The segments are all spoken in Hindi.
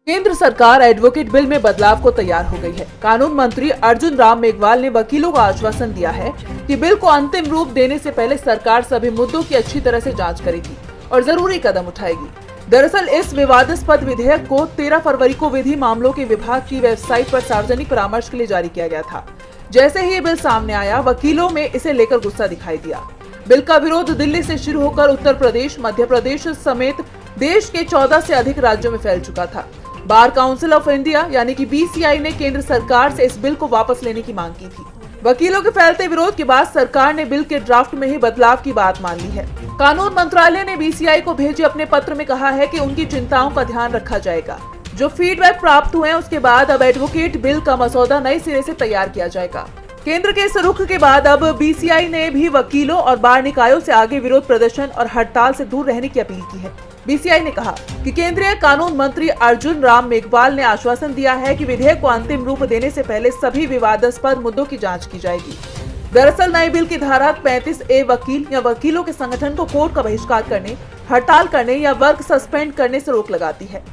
केंद्र सरकार एडवोकेट बिल में बदलाव को तैयार हो गई है। कानून मंत्री अर्जुन राम मेघवाल ने वकीलों को आश्वासन दिया है कि बिल को अंतिम रूप देने से पहले सरकार सभी मुद्दों की अच्छी तरह से जांच करेगी और जरूरी कदम उठाएगी। दरअसल इस विवादास्पद विधेयक को 13 फरवरी को विधि मामलों के विभाग की वेबसाइट पर सार्वजनिक परामर्श के लिए जारी किया गया था। जैसे ही ये बिल सामने आया, वकीलों में इसे लेकर गुस्सा दिखाई दिया। बिल का विरोध दिल्ली से शुरू होकर उत्तर प्रदेश, मध्य प्रदेश समेत देश के 14 से अधिक राज्यों में फैल चुका था। बार काउंसिल ऑफ इंडिया यानी कि BCI ने केंद्र सरकार से इस बिल को वापस लेने की मांग की थी। वकीलों के फैलते विरोध के बाद सरकार ने बिल के ड्राफ्ट में ही बदलाव की बात मान ली है। कानून मंत्रालय ने BCI को भेजे अपने पत्र में कहा है कि उनकी चिंताओं का ध्यान रखा जाएगा। जो फीडबैक प्राप्त हुए हैं उसके बाद अब एडवोकेट बिल का मसौदा नए सिरे से तैयार किया जाएगा। केंद्र के इस रुख के बाद अब BCI ने भी वकीलों और बार निकायों से आगे विरोध प्रदर्शन और हड़ताल से दूर रहने की अपील की है। BCI ने कहा कि केंद्रीय कानून मंत्री अर्जुन राम मेघवाल ने आश्वासन दिया है कि विधेयक को अंतिम रूप देने से पहले सभी विवादास्पद मुद्दों की जांच की जाएगी। दरअसल नए बिल की धारा 35A वकील या वकीलों के संगठन को कोर्ट का बहिष्कार करने, हड़ताल करने या वर्क सस्पेंड करने से रोक लगाती है।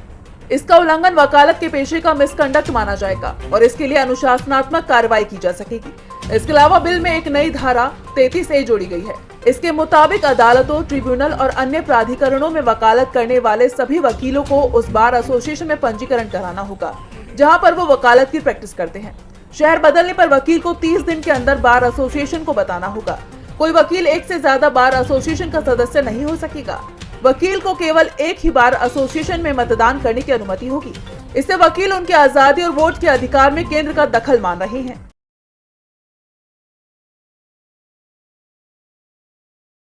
इसका उल्लंघन वकालत के पेशे का मिसकंडक्ट माना जाएगा और इसके लिए अनुशासनात्मक कार्रवाई की जा सकेगी। इसके अलावा बिल में एक नई धारा 33A जोड़ी गई है। इसके मुताबिक अदालतों, ट्रिब्यूनल और अन्य प्राधिकरणों में वकालत करने वाले सभी वकीलों को उस बार एसोसिएशन में पंजीकरण कराना होगा जहां पर वो वकालत की प्रैक्टिस करते हैं। शहर बदलने पर वकील को 30 दिन के अंदर बार एसोसिएशन को बताना होगा। कोई वकील एक से ज्यादा बार एसोसिएशन का सदस्य नहीं हो सकेगा। वकील को केवल एक ही बार एसोसिएशन में मतदान करने की अनुमति होगी। इससे वकील उनकी आजादी और वोट के अधिकार में केंद्र का दखल मान रहे हैं।